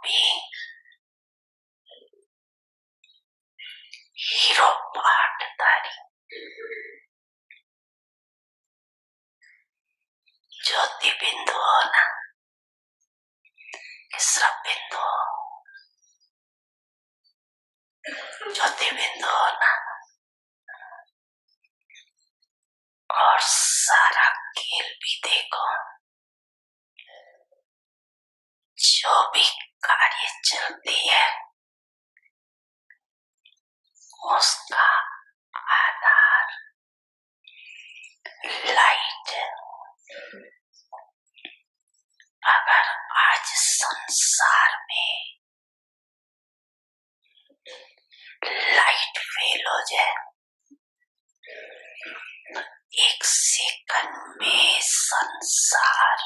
भी हीरो पाटदारी ज्योति बिंदु हो ना, किसरा बिंदु हो, ज्योति बिंदु हो ना, और सारा खेल भी देखो। जो भी कार्य चलती है उसका आधार लाइट है। अगर आज संसार में लाइट फेल हो जाए, एक सेकंड में संसार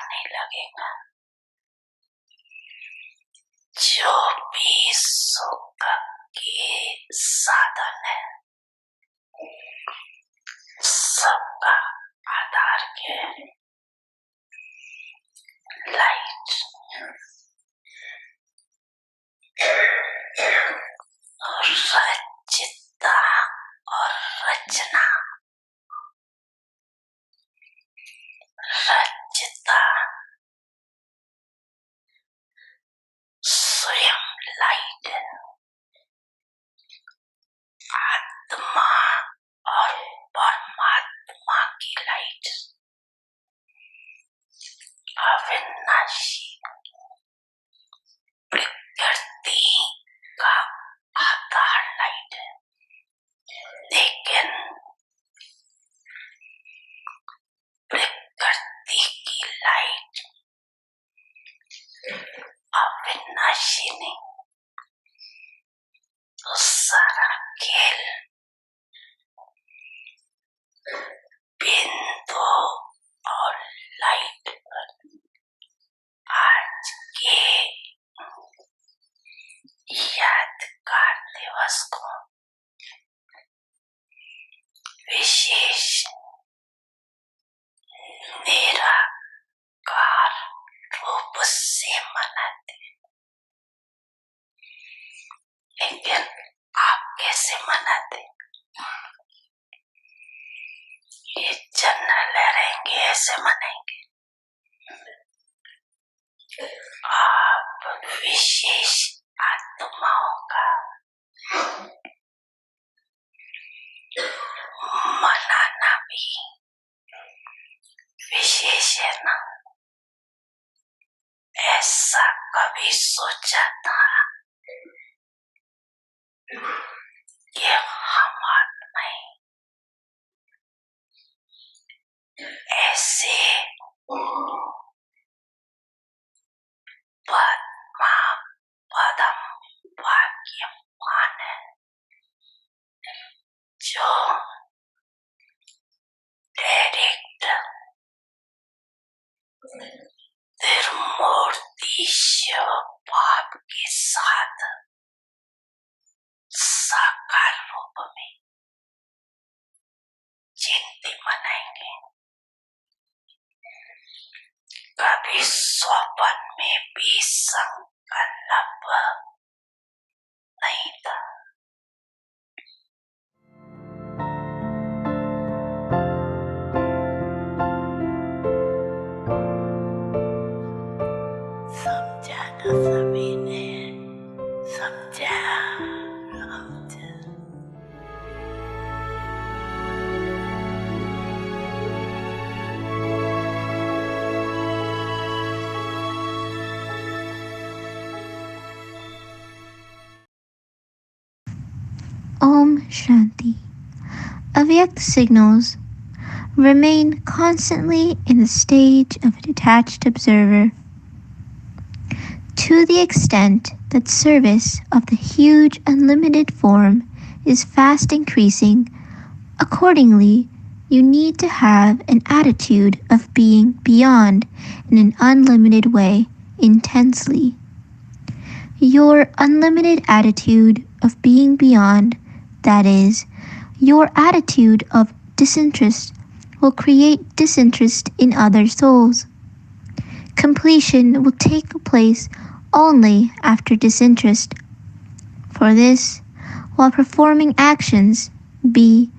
नहीं लगेगा। जो भी सुख के साधन है सबका आधार क्या है? लाइट। रचिता और रचना। रचिता स्वयं लाइट है। आत्मा और परमात्मा की लाइट अविनाशी। प्रकृति का आधार लाइट है, लेकिन प्रकृति की लाइट अविनाशी नहीं। तो सारा खेल बिंदु और लाइट पर आज के यादगार दिवस को विशेष निराकार रूप से मनाते। लेकिन आप कैसे मनाते? ये जनरल रहेंगे, ऐसे मनाएंगे। आप विशेष आत्माओं का मनाना भी विशेष है ना। ऐसा कभी सोचा था कि हम आत्माएं ऐसे पद्मा पदम भाग्यवान है जो डायरेक्ट त्रिमूर्ति शिव बाप के साथ साकार रूप में जयंती मनाएंगे। कभी स्वप्न में भी संकल्प नहीं था। समझा ना सभी ने, समझा। Om Shanti. Avyakt signals remain constantly in the stage of a detached observer. To the extent that service of the huge unlimited form is fast increasing, accordingly, you need to have an attitude of being beyond in an unlimited way intensely. Your unlimited attitude of being beyond, that is, your attitude of disinterest, will create disinterest in other souls. Completion will take place only after disinterest. For this, while performing actions, be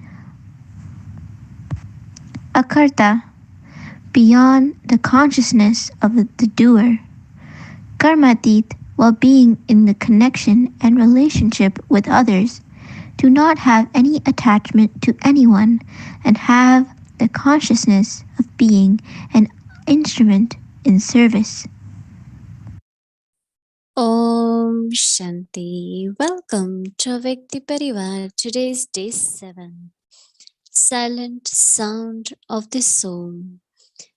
akarta, beyond the consciousness of the doer. Karmatit, while being in the connection and relationship with others. Do not have any attachment to anyone and have the consciousness of being an instrument in service. Om Shanti. Welcome to Vyakti Parivar. Today's day 7. Silent sound of the soul.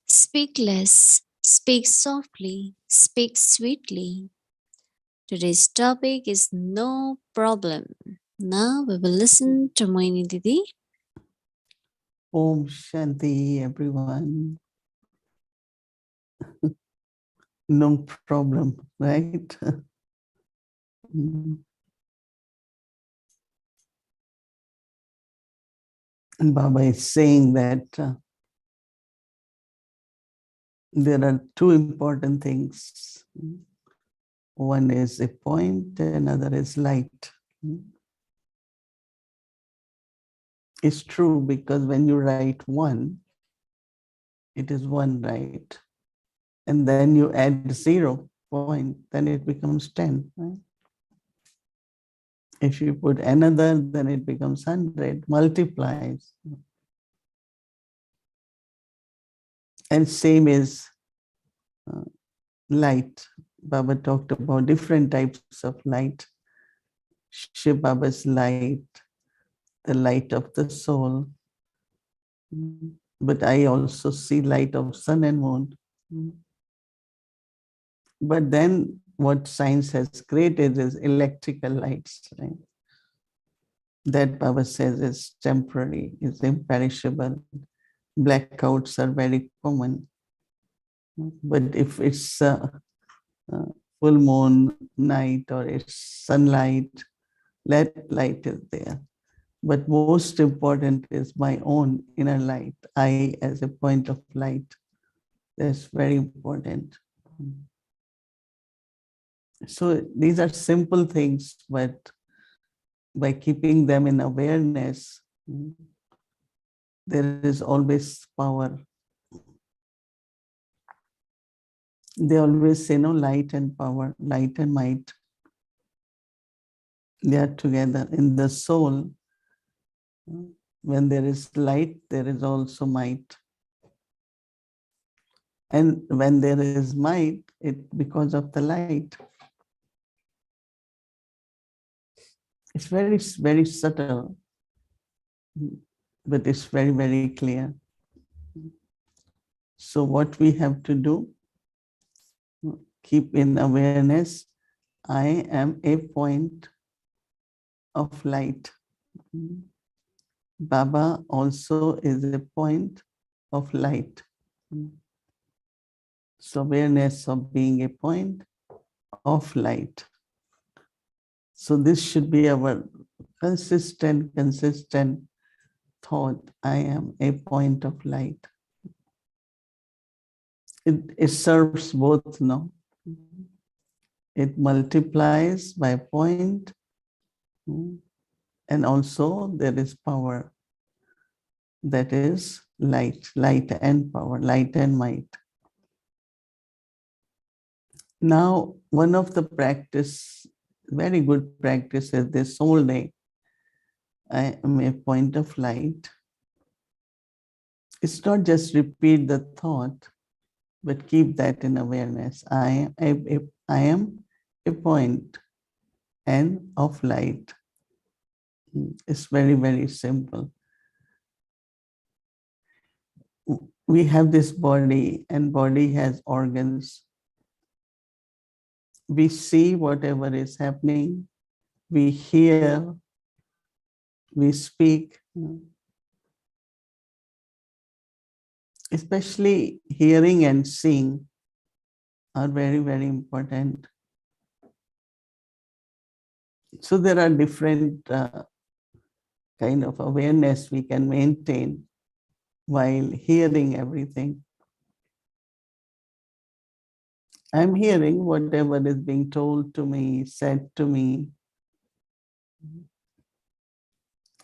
Speak less, speak softly, speak sweetly. Today's topic is no problem. Now we will listen to Mohini Didi. Om Shanti, everyone. No problem, right? And Baba is saying that there are two important things. One is a point, another is light. It's true because when you write one, it is one, right? And then you add 0 point, then it becomes 10, right? If you put another, then it becomes 100, multiplies. And same is light. Baba talked about different types of light. Shiv Baba's light, the light of the soul. But I also see light of sun and moon. But then what science has created is electrical lights, right? That Baba says is temporary, is imperishable. Blackouts are very common. But if it's full moon night or it's sunlight, that light is there. But most important is my own inner light, I as a point of light. That's very important. So these are simple things, but by keeping them in awareness, there is always power. They always say, no, light and power, light and might. They are together in the soul. When there is light, there is also might. And when there is might, it because of the light. It's very, very subtle, but it's very, very clear. So what we have to do, keep in awareness, I am a point of light. Baba also is a point of light. So awareness of being a point of light. So this should be our consistent thought. I am a point of light. It serves both, no? It multiplies by point, and also there is power. That is light, light and power, light and might. Now, one of the practice, very good practice is this whole day. I am a point of light. It's not just repeat the thought, but keep that in awareness. I am a point and of light. It's very, very simple. We have this body, and body has organs. We see whatever is happening. We hear. We speak. Especially hearing and seeing are very, very important. So there are different kind of awareness we can maintain while hearing everything. I'm hearing whatever is being told to me, said to me.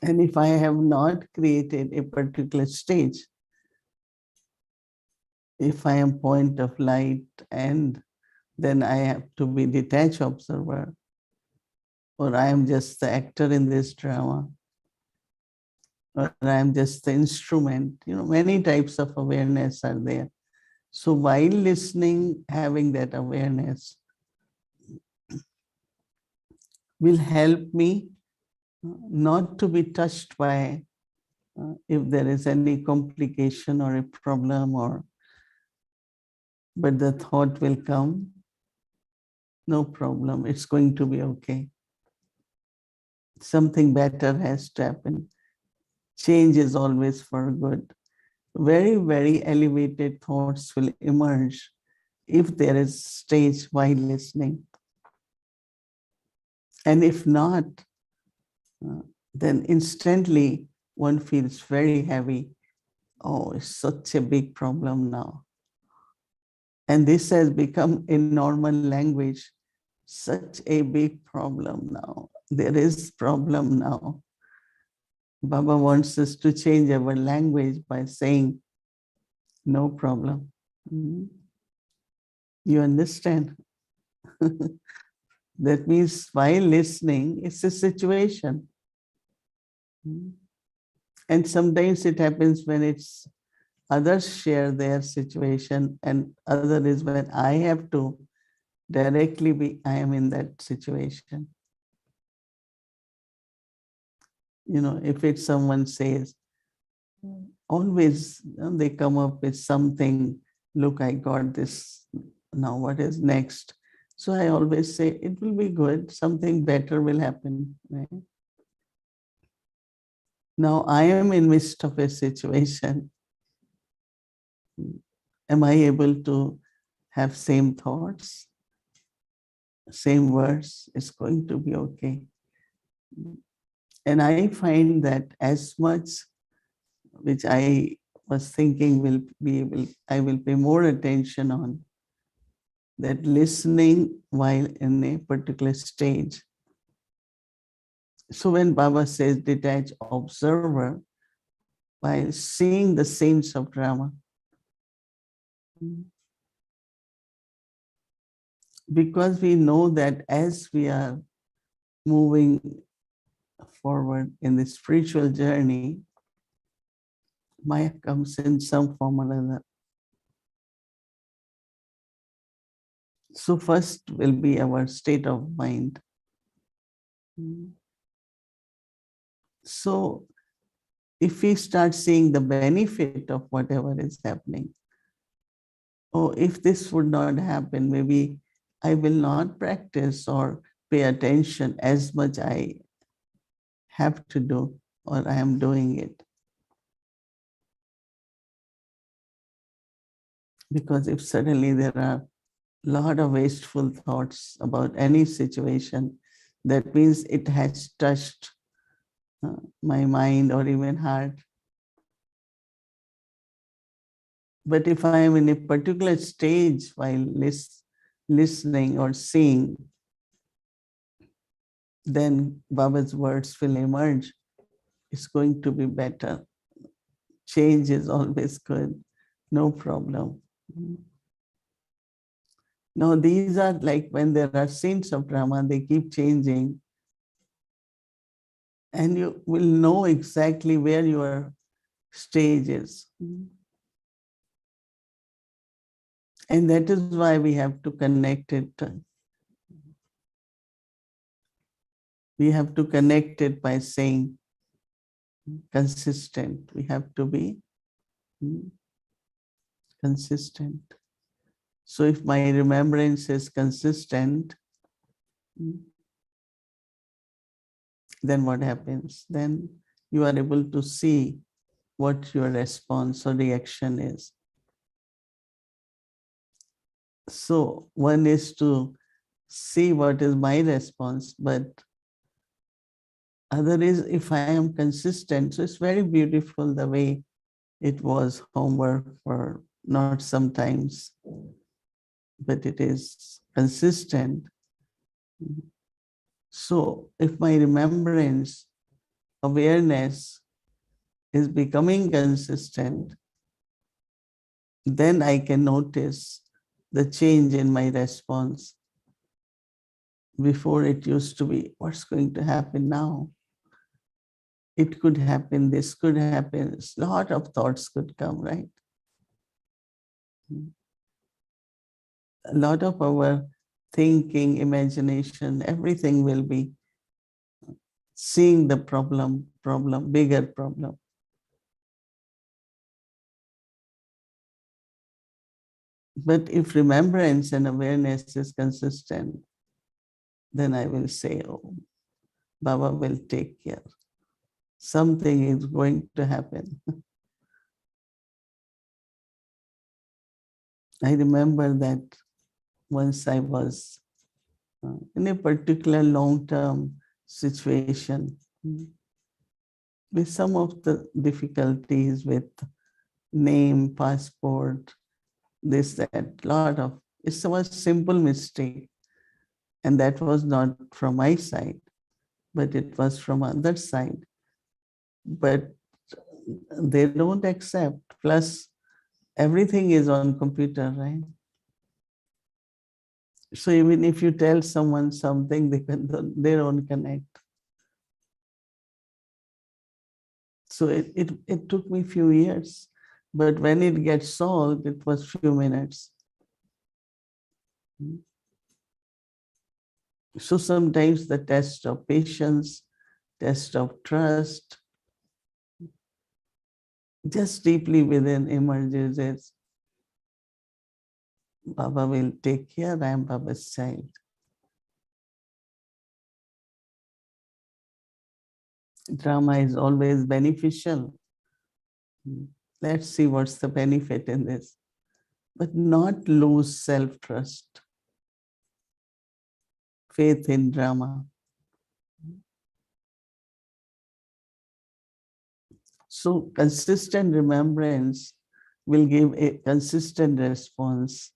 And if I have not created a particular stage, if I am point of light, and then I have to be detached observer, or I am just the actor in this drama, or I am just the instrument. Many types of awareness are there. So while listening, having that awareness will help me not to be touched by if there is any complication or a problem, but the thought will come, no problem, it's going to be okay. Something better has to happen. Change is always for good. Very, very elevated thoughts will emerge if there is stage while listening. And if not, then instantly one feels very heavy. Oh, it's such a big problem now. And this has become a normal language. Such a big problem now. There is problem now. Baba wants us to change our language by saying, no problem. You understand? That means while listening, it's a situation. And sometimes it happens when it's others share their situation, and other is when I have to directly be, I am in that situation. If it's someone says, always they come up with something, look, I got this, now what is next? So I always say, it will be good, something better will happen. Right? Now I am in midst of a situation. Am I able to have same thoughts, same words? It's going to be okay. And I find that as much which I was thinking I will pay more attention on that listening while in a particular stage. So when Baba says detached observer, while seeing the scenes of drama, because we know that as we are moving forward in the spiritual journey, Maya comes in some form or other. So first will be our state of mind. So if we start seeing the benefit of whatever is happening, oh, if this would not happen, maybe I will not practice or pay attention as much I have to do, or I am doing it. Because if suddenly there are a lot of wasteful thoughts about any situation, that means it has touched my mind or even heart. But if I am in a particular stage while listening or seeing, then Baba's words will emerge. It's going to be better. Change is always good. No problem. Now, these are like when there are scenes of drama, they keep changing. And you will know exactly where your stage is. And that is why we have to connect it. We have to connect it by saying consistent. We have to be consistent. So if my remembrance is consistent, then what happens? Then you are able to see what your response or reaction is. So one is to see what is my response, but other is if I am consistent. So it's very beautiful the way it was homework for not sometimes but it is consistent. So if my remembrance, awareness is becoming consistent, then I can notice the change in my response. Before it used to be, what's going to happen now? It could happen, this could happen. A lot of thoughts could come, right? A lot of our thinking, imagination, everything will be seeing the problem, bigger problem. But if remembrance and awareness is consistent, then I will say, oh, Baba will take care. Something is going to happen. I remember that once I was in a particular long-term situation with some of the difficulties with name, passport, this, that, lot of, it was simple mistake. And that was not from my side, but it was from other side. But they don't accept. Plus, everything is on computer, right? So even if you tell someone something, they don't connect. So it took me few years, but when it gets solved, it was few minutes. So sometimes the test of patience, test of trust, just deeply within emerges as Baba will take care, I am Baba's child. Drama is always beneficial. Let's see what's the benefit in this. But not lose self-trust, faith in drama. So consistent remembrance will give a consistent response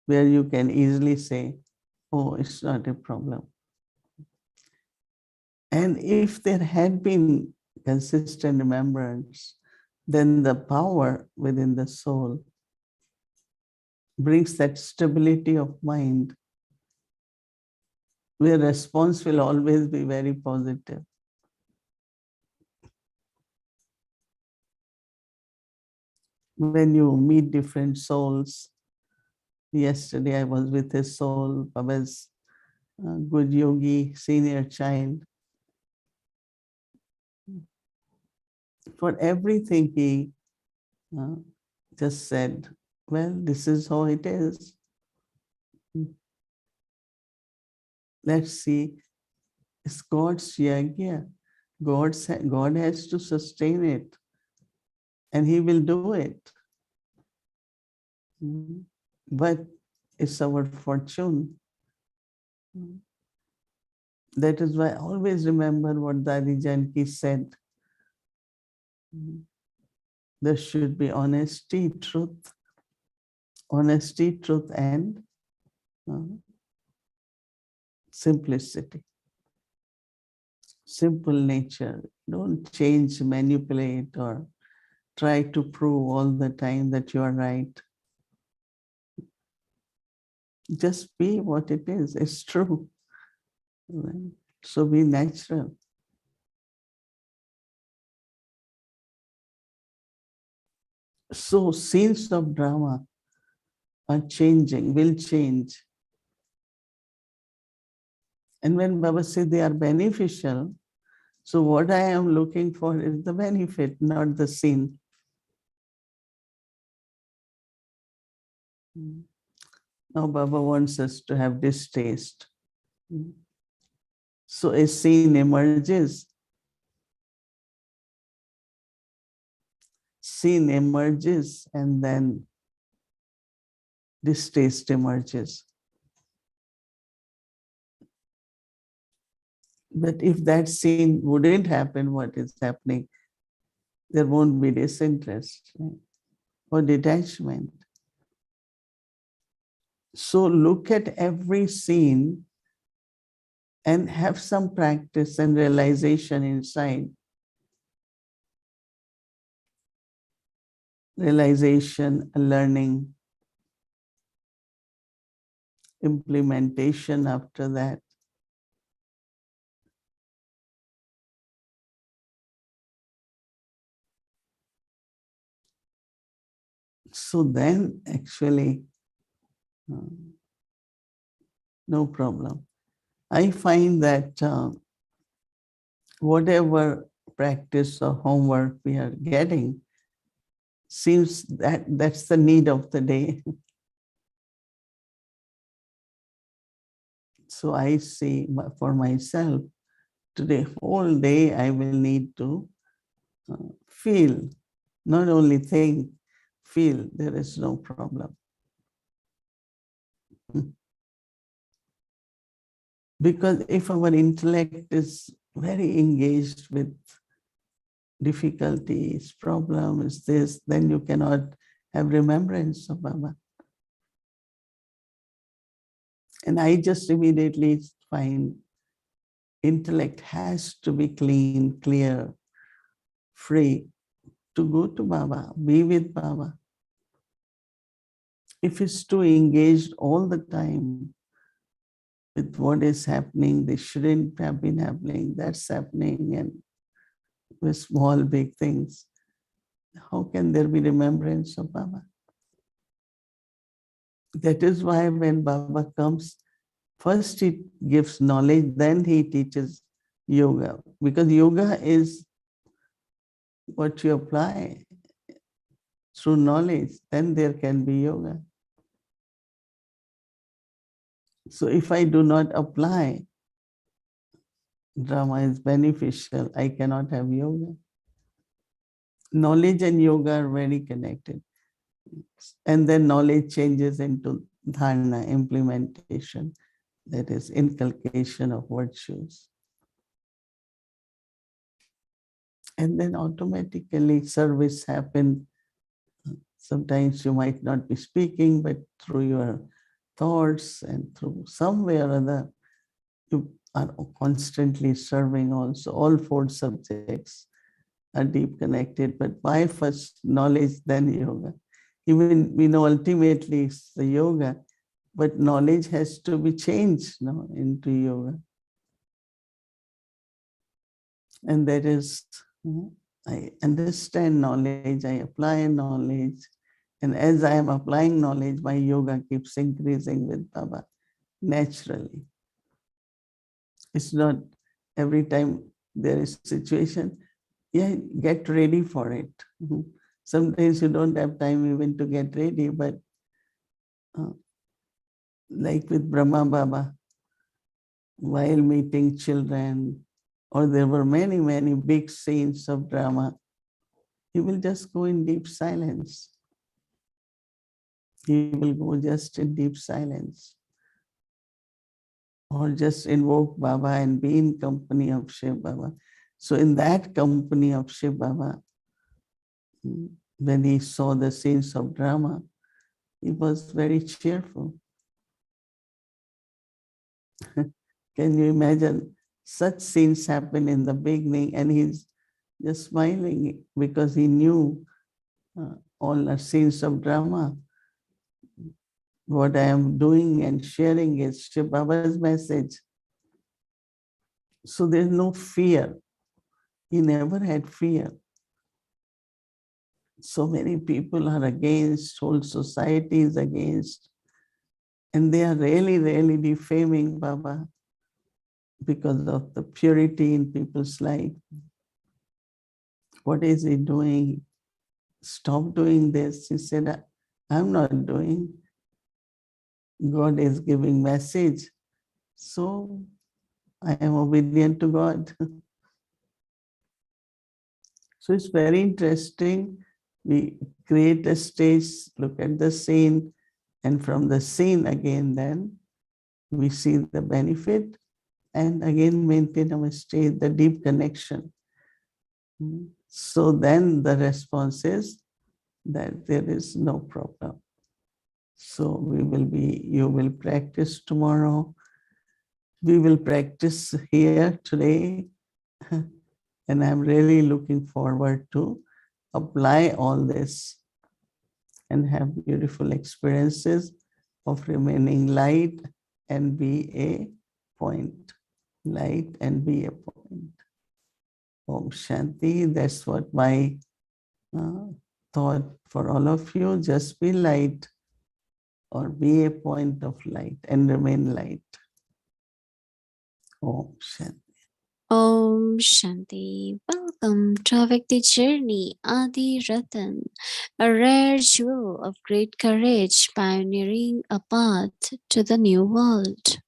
where you can easily say, oh, it's not a problem. And if there had been consistent remembrance, then the power within the soul brings that stability of mind where response will always be very positive. When you meet different souls, yesterday I was with a soul, Baba's good yogi, senior child. For everything he just said, well, this is how it is. Let's see, it's God's yagya. God has to sustain it, and he will do it. But it's our fortune. That is why I always remember what Dadi Janki said. There should be honesty, truth, and simplicity. Simple nature. Don't change, manipulate, or try to prove all the time that you are right. Just be what it is. It's true. Right? So be natural. So scenes of drama are changing, will change. And when Baba said they are beneficial, so what I am looking for is the benefit, not the scene. Now Baba wants us to have distaste. So a scene emerges. Scene emerges and then distaste emerges. But if that scene wouldn't happen, what is happening? There won't be disinterest, right? Or detachment. So look at every scene and have some practice and realization inside. Realization, learning, implementation after that. So then actually, no problem. I find that whatever practice or homework we are getting seems that that's the need of the day. So I see for myself today, whole day I will need to feel, not only think, feel. There is no problem. Because if our intellect is very engaged with difficulties, problems, this, then you cannot have remembrance of Baba. And I just immediately find intellect has to be clean, clear, free to go to Baba, be with Baba. If it's too engaged all the time with what is happening, this shouldn't have been happening, that's happening, and with small, big things, how can there be remembrance of Baba? That is why when Baba comes, first he gives knowledge, then he teaches yoga. Because yoga is what you apply through knowledge, then there can be yoga. So if I do not apply, drama is beneficial, I cannot have yoga. Knowledge and yoga are very connected. And then knowledge changes into dharana, implementation, that is inculcation of virtues. And then automatically service happens. Sometimes you might not be speaking, but through your thoughts and through some way or other, you are constantly serving also. All four subjects are deep connected, but why first knowledge, then yoga? Even we know ultimately it's the yoga, but knowledge has to be changed now into yoga. And that is, I understand knowledge, I apply knowledge, and as I am applying knowledge, my yoga keeps increasing with Baba naturally. It's not every time there is a situation, yeah, get ready for it. Sometimes you don't have time even to get ready, but like with Brahma Baba, while meeting children, or there were many, many big scenes of drama, he will just go in deep silence. He will go just in deep silence. Or just invoke Baba and be in company of Shiv Baba. So in that company of Shiv Baba, when he saw the scenes of drama, he was very cheerful. Can you imagine such scenes happen in the beginning and he's just smiling because he knew all the scenes of drama. What I am doing and sharing is Shiv Baba's message. So there's no fear. He never had fear. So many people are against, whole society is against, and they are really, really defaming Baba because of the purity in people's life. What is he doing? Stop doing this. He said, I'm not doing. God is giving message. So I am obedient to God. So it's very interesting. We create a stage, look at the scene, and from the scene again, then we see the benefit and again maintain our state, the deep connection. So then the response is that there is no problem. So you will practice tomorrow. We will practice here today. And I'm really looking forward to apply all this and have beautiful experiences of remaining light and be a point. Light and be a point. Om Shanti. That's what my thought for all of you. Just be light or be a point of light and remain light. Om Shanti. Om Shanti. Welcome to our Vikti journey, Adi Ratan, a rare jewel of great courage pioneering a path to the new world.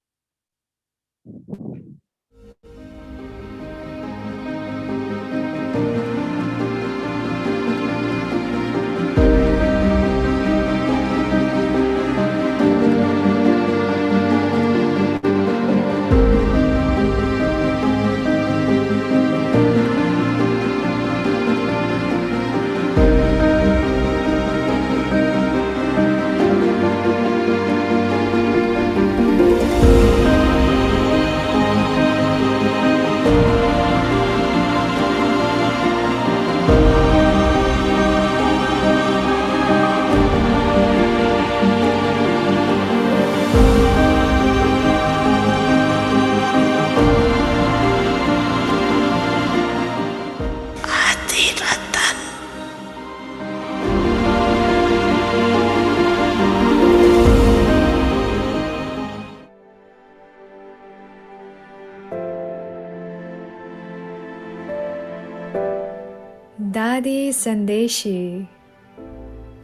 Adiratan. Dadi Sandeshi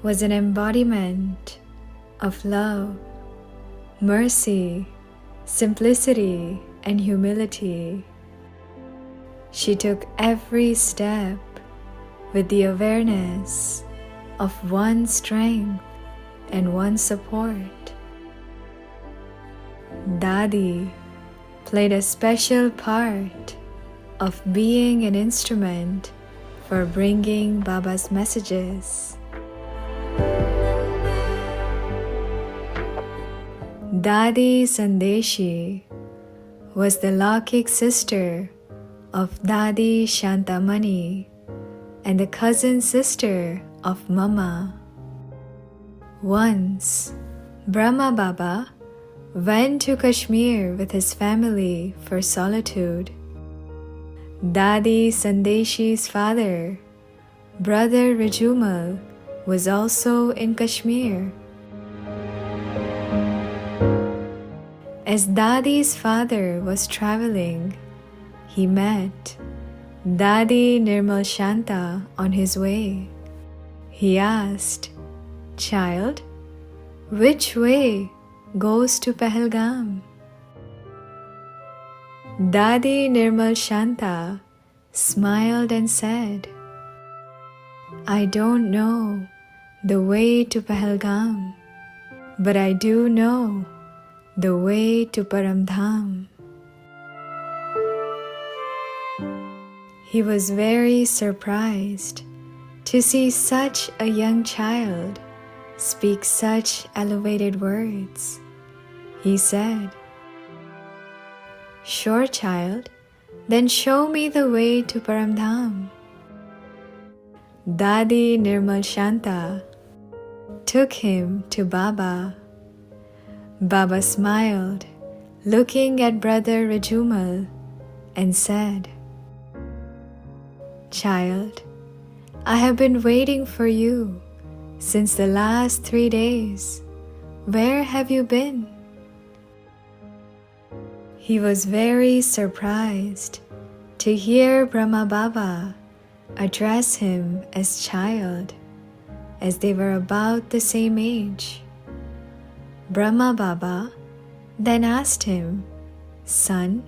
was an embodiment of love, mercy, simplicity, and humility. She took every step with the awareness of one's strength and one's support. Dadi played a special part of being an instrument for bringing Baba's messages. Dadi Sandeshi was the Laukik sister of Dadi Shantamani and the cousin sister of Mama. Once, Brahma Baba went to Kashmir with his family for solitude. Dadi Sandeshi's father, Brother Rajumal, was also in Kashmir. As Dadi's father was traveling, he met Dadi Nirmal Shanta on his way. He asked, "Child, which way goes to Pahalgam?" Dadi Nirmal Shanta smiled and said, "I don't know the way to Pahalgam, but I do know the way to Paramdham." He was very surprised to see such a young child speak such elevated words. He said, "Sure, child, then show me the way to Paramdham." Dadi Nirmal Shanta took him to Baba. Baba smiled, looking at Brother Rajumal, and said, "Child, I have been waiting for you since the last 3 days. Where have you been?" He was very surprised to hear Brahma Baba address him as child, as they were about the same age. Brahma Baba then asked him, "Son,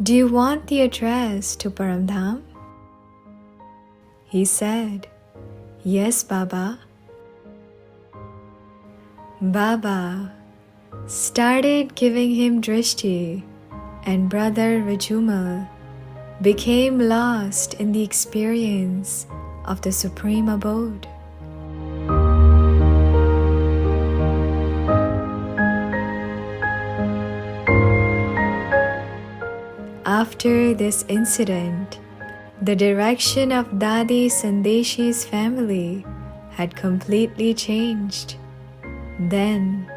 do you want the address to Paramdham?" He said, "Yes, Baba." Baba started giving him drishti, and Brother Rajumal became lost in the experience of the Supreme Abode. after this incident, the direction of Dadi Sandeshi's family had completely changed. Then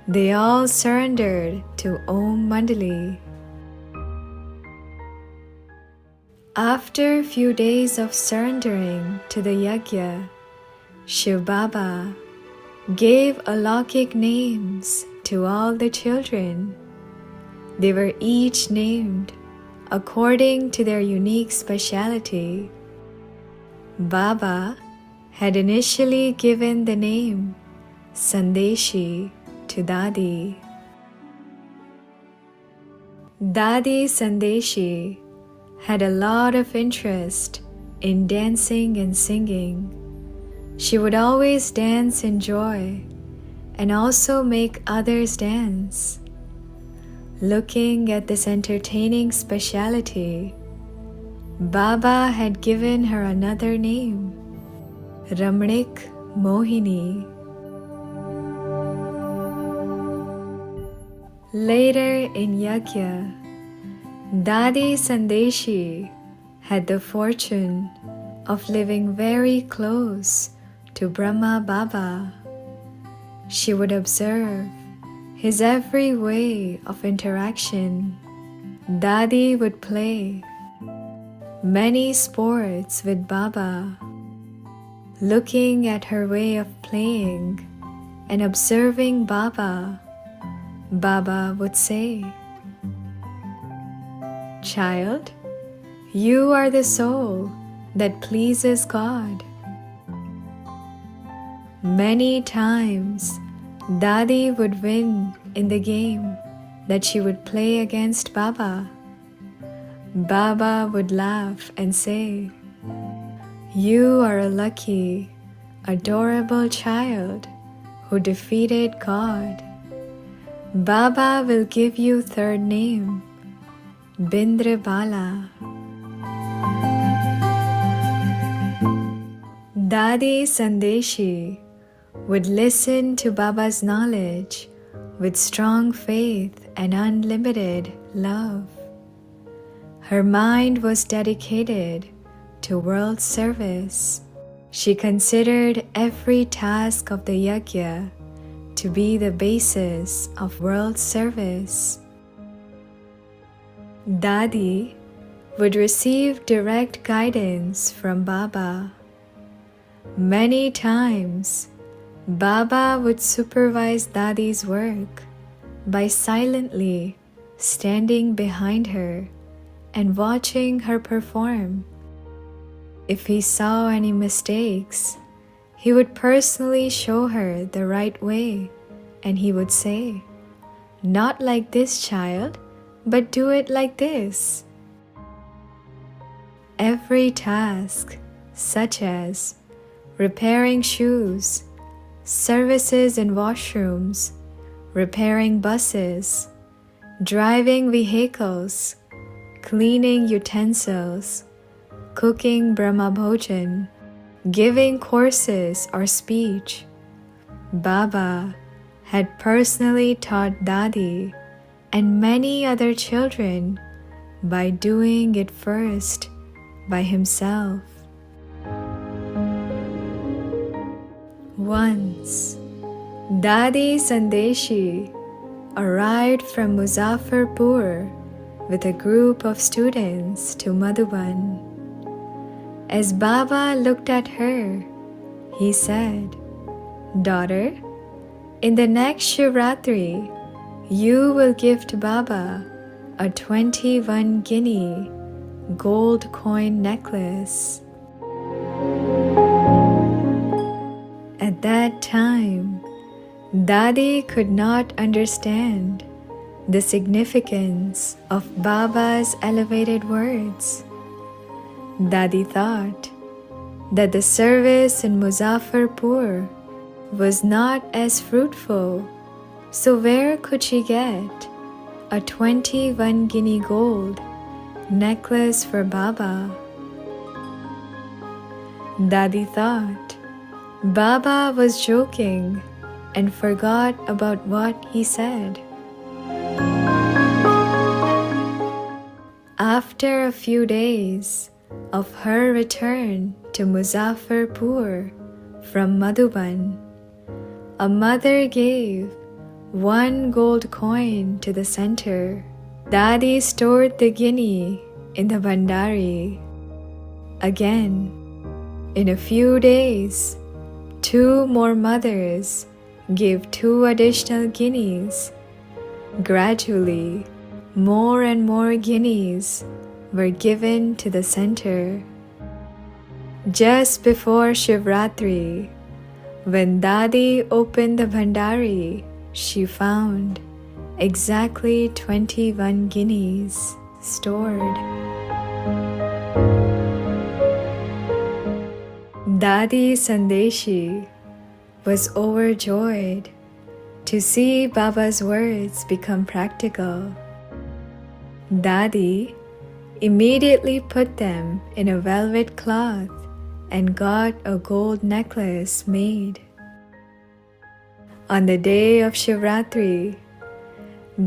they all surrendered to Om Mandali. After a few days of surrendering to the yajna, Shiv Baba gave alaukic names to all the children. They were each named according to their unique speciality. Baba had initially given the name Sandeshi to Dadi. Dadi Sandeshi had a lot of interest in dancing and singing. She would always dance in joy and also make others dance. Looking at this entertaining speciality, Baba had given her another name, Ramanik Mohini. Later in yajna, Dadi Sandeshi had the fortune of living very close to Brahma Baba. She would observe his every way of interaction. Dadi would play many sports with Baba. Looking at her way of playing and observing Baba, Baba would say, "Child, you are the soul that pleases God." Many times, Dadi would win in the game that she would play against Baba. Baba would laugh and say, "You are a lucky, adorable child who defeated God. Baba will give you third name, Bindrabala." Dadi Sandeshi would listen to Baba's knowledge with strong faith and unlimited love. Her mind was dedicated to world service. She considered every task of the yajna to be the basis of world service. Dadi would receive direct guidance from Baba. Many times, Baba would supervise Dadi's work by silently standing behind her and watching her perform. If he saw any mistakes, he would personally show her the right way, and he would say, "Not like this, child, but do it like this." Every task, such as repairing shoes, services in washrooms, repairing buses, driving vehicles, cleaning utensils, cooking Brahma Bhojan, giving courses or speech, Baba had personally taught Dadi and many other children by doing it first by himself. Once, Dadi Sandeshi arrived from Muzaffarpur with a group of students to Madhuban. As Baba looked at her, he said, "Daughter, in the next Shivratri, you will gift Baba a 21 guinea gold coin necklace." At that time, Dadi could not understand the significance of Baba's elevated words. Dadi thought that the service in Muzaffarpur was not as fruitful, so where could she get a 21 guinea gold necklace for Baba? Dadi thought Baba was joking and forgot about what he said. after a few days of her return to Muzaffarpur from Madhuban, a mother gave 1 gold coin to the center. Dadi stored the guinea in the Bhandari. Again, in a few days, 2 more mothers gave 2 additional guineas. Gradually, more and more guineas were given to the center. Just before Shivratri, when Dadi opened the Bhandari, she found exactly 21 guineas stored. Dadi Sandeshi was overjoyed to see Baba's words become practical. Dadi immediately put them in a velvet cloth and got a gold necklace made. On the day of Shivratri,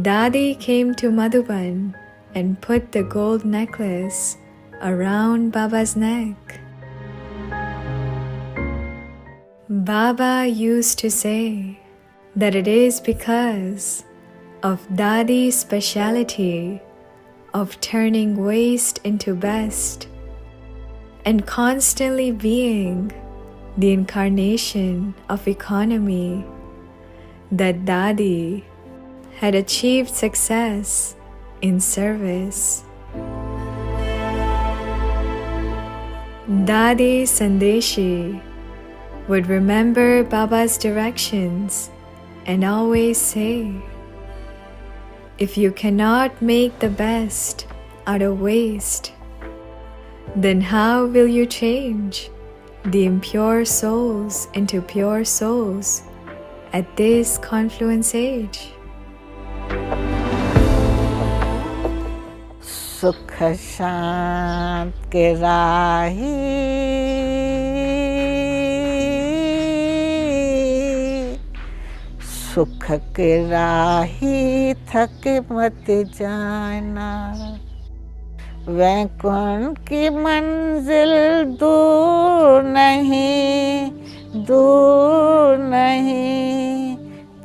Dadi came to Madhuban and put the gold necklace around Baba's neck. Baba used to say that it is because of Dadi's speciality of turning waste into best and constantly being the incarnation of economy that Dadi had achieved success in service. Dadi Sandeshi would remember Baba's directions and always say, if you cannot make the best out of waste, then how will you change the impure souls into pure souls at this confluence age? Sukha shant ke rahi, sukha ke rahi thak mat jana, Vaikuntha की मंजिल दूर नहीं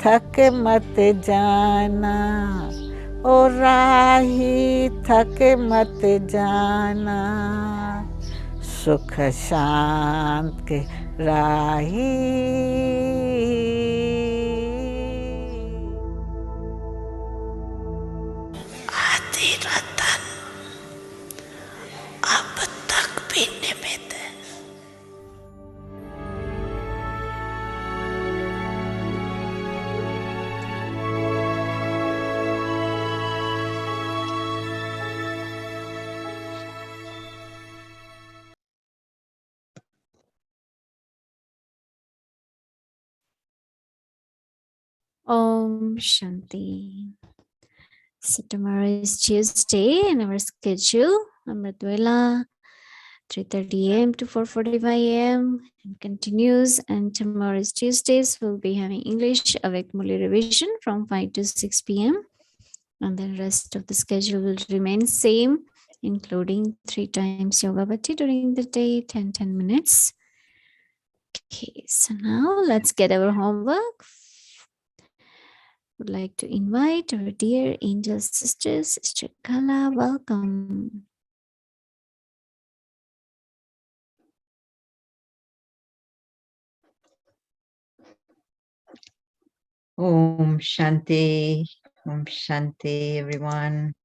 थक मत जाना, ओ राही थक मत जाना, सुख शांत के राही। आदि रतन अब तक भी निमित है। Om Shanti. So tomorrow is Tuesday in our schedule. Amritwela, 3:30 a.m. to 4:45 a.m. and continues. And tomorrow is Tuesdays. We'll be having English Avek Muli revision from 5 to 6 p.m. And the rest of the schedule will remain same, including 3 times Yoga Bhakti during the day, 10 minutes. Okay, so now let's get our homework. Would like to invite our dear angel sisters, Sister Kala, welcome. Om Shanti, everyone.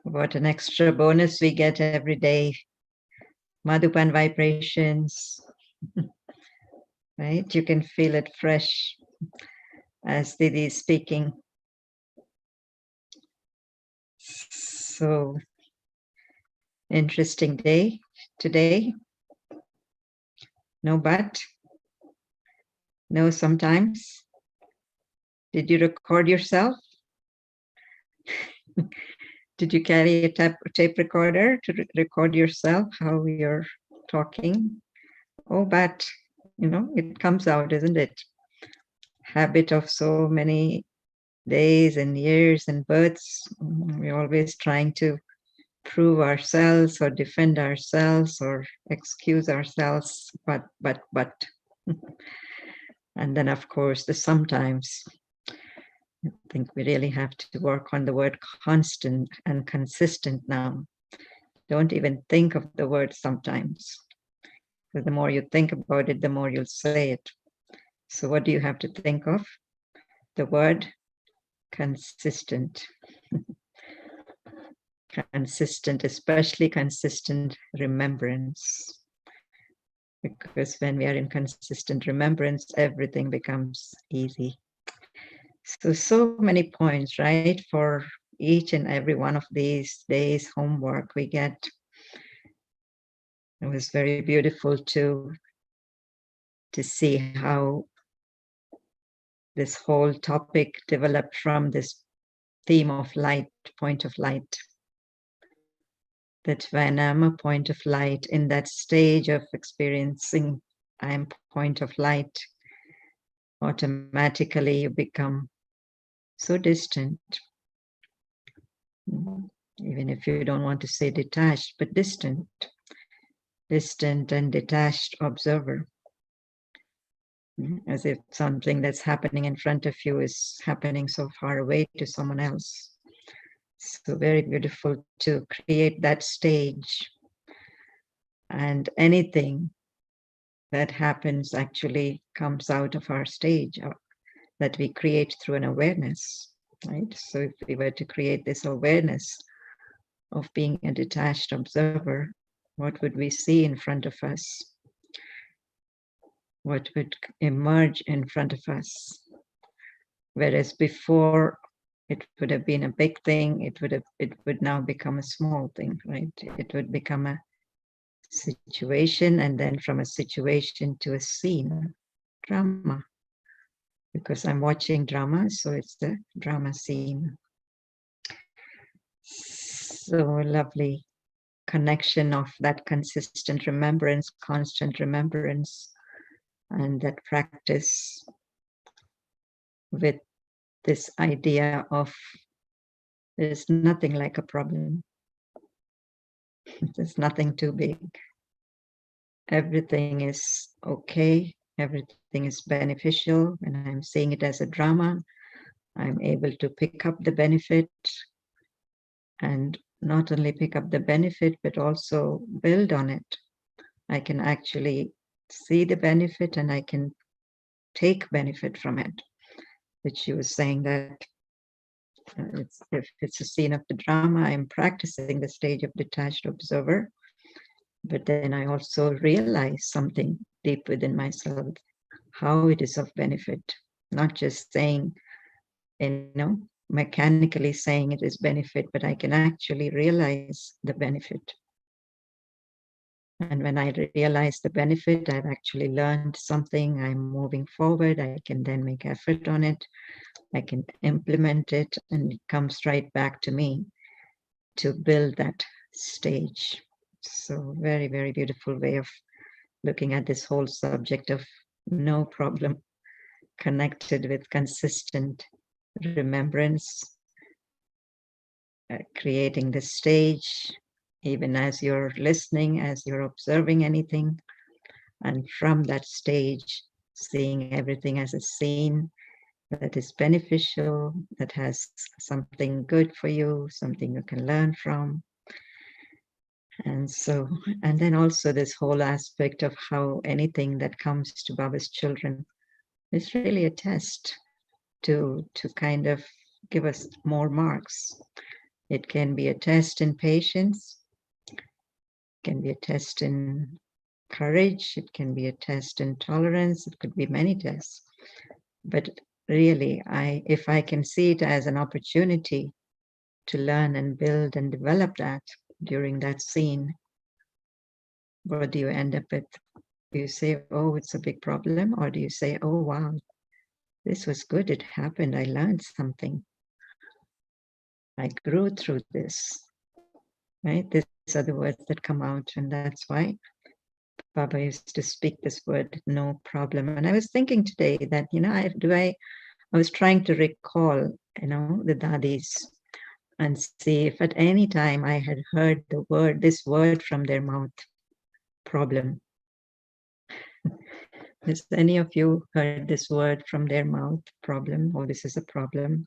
What an extra bonus we get every day. Madhupan vibrations, right? You can feel it fresh as Didi is speaking. So interesting day today. No but, no sometimes. Did you record yourself? Did you carry a tape recorder to record yourself how you're talking? Oh, but, you know, it comes out, isn't it? Habit of so many days and years and births, we're always trying to prove ourselves or defend ourselves or excuse ourselves, but. And then, of course, the sometimes. I think we really have to work on the word constant and consistent now. Don't even think of the word sometimes. Because the more you think about it, the more you'll say it. So what do you have to think of? The word consistent. Consistent, especially consistent remembrance. Because when we are in consistent remembrance, everything becomes easy. So many points, right? For each and every one of these days' homework we get. It was very beautiful to see how this whole topic developed from this theme of light, point of light. That when I'm a point of light, in that stage of experiencing I'm point of light, automatically you become so distant. Even if you don't want to say detached, but distant. Distant and detached observer. As if something that's happening in front of you is happening so far away to someone else. So very beautiful to create that stage. And anything that happens actually comes out of our stage that we create through an awareness, right? So if we were to create this awareness of being a detached observer, what would we see in front of us? What would emerge in front of us? Whereas before it would have been a big thing, it would now become a small thing, right? It would become a situation, and then from a situation to a scene, drama. Because I'm watching drama, so it's the drama scene. So lovely connection of that consistent remembrance, constant remembrance, and that practice with this idea of there's nothing like a problem. There's nothing too big. Everything is okay. Everything is beneficial. And I'm seeing it as a drama. I'm able to pick up the benefit, and not only pick up the benefit, but also build on it. I can actually see the benefit and I can take benefit from it, which you were saying that if it's a scene of the drama, I'm practicing the stage of detached observer, but then I also realize something deep within myself, how it is of benefit, not just saying, mechanically saying it is benefit, but I can actually realize the benefit. And when I realize the benefit, I've actually learned something, I'm moving forward, I can then make effort on it, I can implement it, and it comes right back to me to build that stage. So very, very beautiful way of looking at this whole subject of no problem connected with consistent remembrance, creating the stage, even as you're listening, as you're observing anything, and from that stage, seeing everything as a scene that is beneficial, that has something good for you, something you can learn from. And then also this whole aspect of how anything that comes to Baba's children is really a test to kind of give us more marks. It can be a test in patience, it can be a test in courage, it can be a test in tolerance, it could be many tests. But really, if I can see it as an opportunity to learn and build and develop that during that scene, what do you end up with? Do you say, oh, it's a big problem? Or do you say, oh, wow, this was good, it happened, I learned something. I grew through this, right? These are the words that come out, and that's why Baba used to speak this word, no problem. And I was thinking today that, I was trying to recall, the dadis and see if at any time I had heard this word from their mouth, problem. Has any of you heard this word from their mouth, problem, or this is a problem,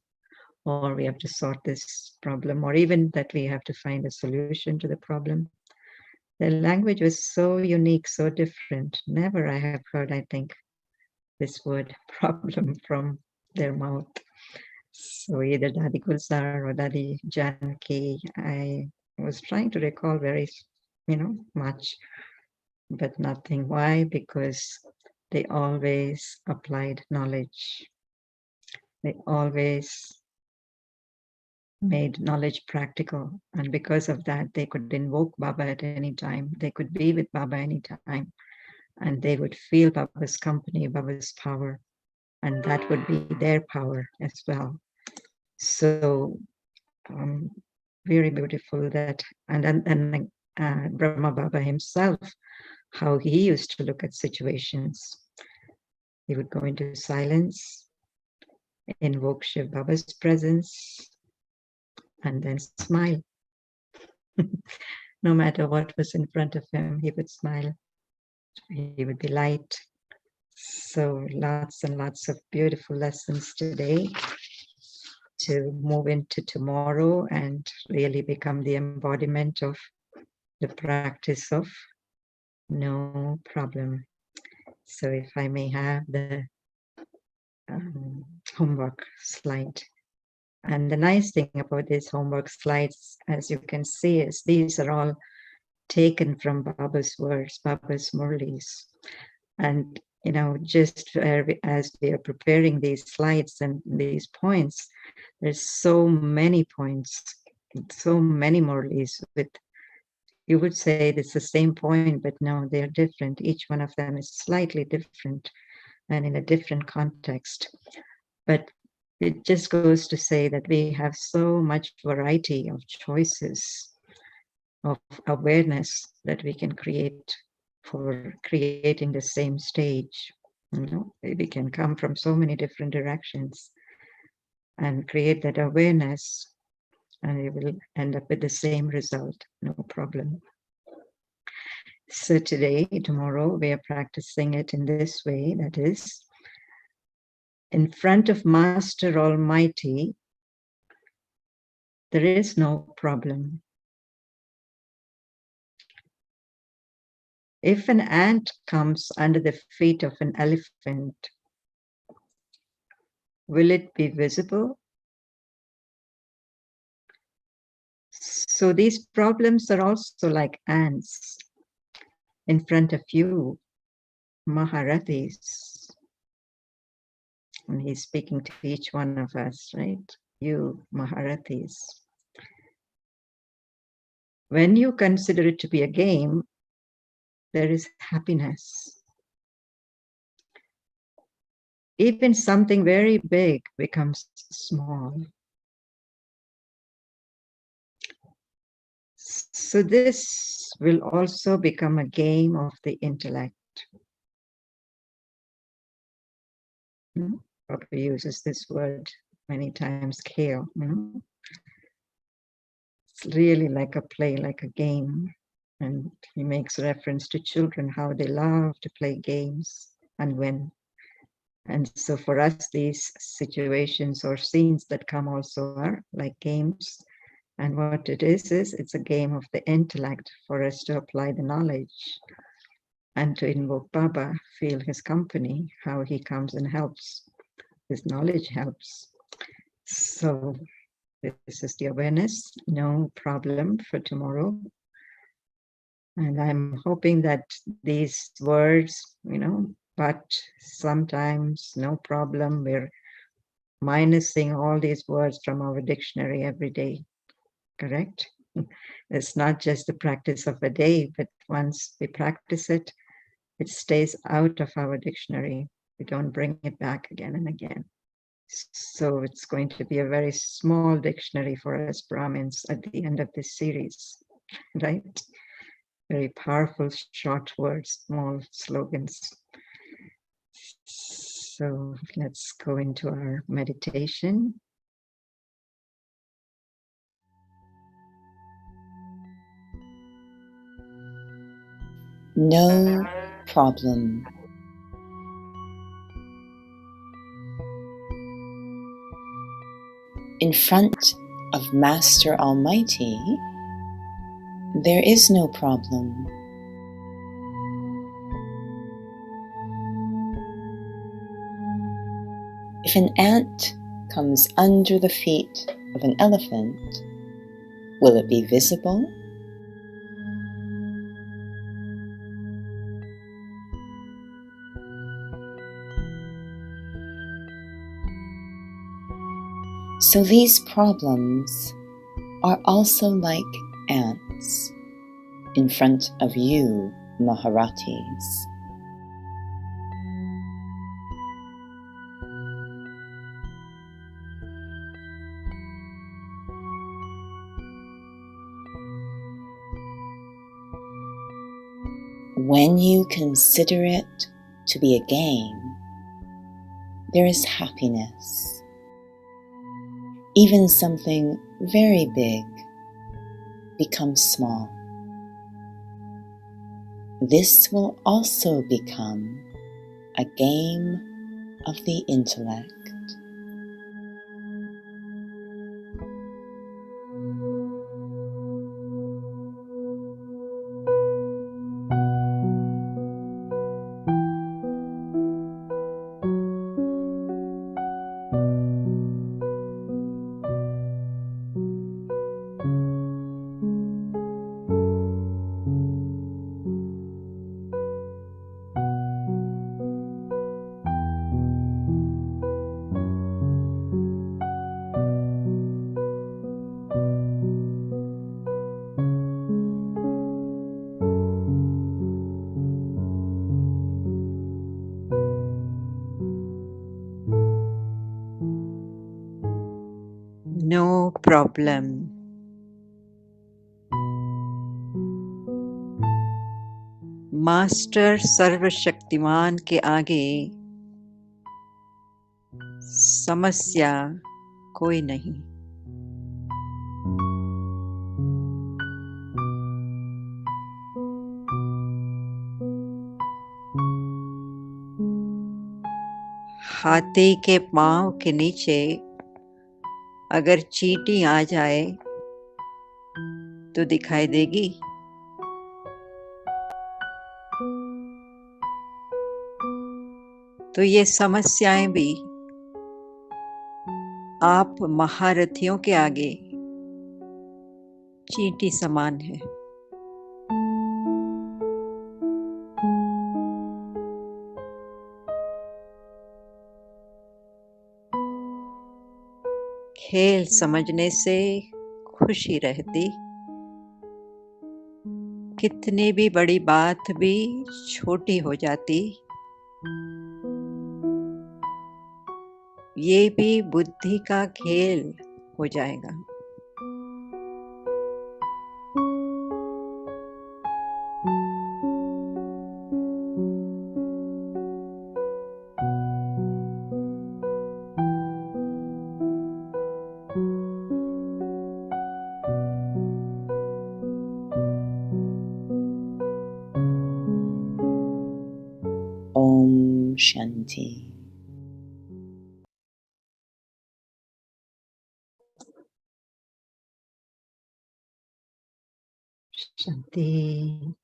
or we have to sort this problem, or even that we have to find a solution to the problem? Their language was so unique, so different. Never I have heard, I think, this word problem from their mouth. So either Dadi Gulzar or Dadi Janki, I was trying to recall very, much, but nothing. Why? Because they always applied knowledge. They always made knowledge practical. And because of that, they could invoke Baba at any time. They could be with Baba anytime. And they would feel Baba's company, Baba's power. And that would be their power as well. So very beautiful that, and then Brahma Baba himself, how he used to look at situations. He would go into silence, invoke Shiv Baba's presence, and then smile. No matter what was in front of him, he would smile. He would be light. So lots and lots of beautiful lessons today to move into tomorrow and really become the embodiment of the practice of no problem. So if I may have the homework slide. And the nice thing about these homework slides, as you can see, is these are all taken from Baba's words, Baba's Murlis. And, just as we are preparing these slides and these points, there's so many points, so many Murlis with, you would say it's the same point, but no, they're different. Each one of them is slightly different and in a different context. But it just goes to say that we have so much variety of choices, of awareness that we can create for creating the same stage. We can come from so many different directions and create that awareness, and we will end up with the same result, no problem. So today, tomorrow, we are practicing it in this way, that is, in front of Master Almighty, there is no problem. If an ant comes under the feet of an elephant, will it be visible? So these problems are also like ants in front of you, Maharathis. And he's speaking to each one of us, right? You, Maharathis. When you consider it to be a game, there is happiness. Even something very big becomes small. So this will also become a game of the intellect. Papa uses this word many times, kale. It's really like a play, like a game. And he makes reference to children, how they love to play games and win. And so for us, these situations or scenes that come also are like games. And what it is it's a game of the intellect for us to apply the knowledge and to invoke Baba, feel his company, how he comes and helps. His knowledge helps. So this is the awareness, no problem for tomorrow. And I'm hoping that these words, but sometimes, no problem, we're minusing all these words from our dictionary every day, correct? It's not just the practice of a day, but once we practice it, it stays out of our dictionary. We don't bring it back again and again. So it's going to be a very small dictionary for us Brahmins at the end of this series, right? Very powerful, short words, small slogans. So let's go into our meditation. No problem. In front of Master Almighty, there is no problem. If an ant comes under the feet of an elephant, will it be visible? So these problems are also like ants in front of you, Maharatis. When you consider it to be a game, there is happiness. Even something very big becomes small. This will also become a game of the intellect. No problem. Master सर्वशक्तिमान के आगे समस्या कोई नहीं। हाथी के पांव के नीचे अगर चींटी आ जाए तो दिखाई देगी। तो ये समस्याएं भी आप महारथियों के आगे चींटी समान है। खेल समझने से खुशी रहती, कितनी भी बड़ी बात भी छोटी हो जाती। ये भी बुद्धि का खेल हो जाएगा। Om Shanti. शांति।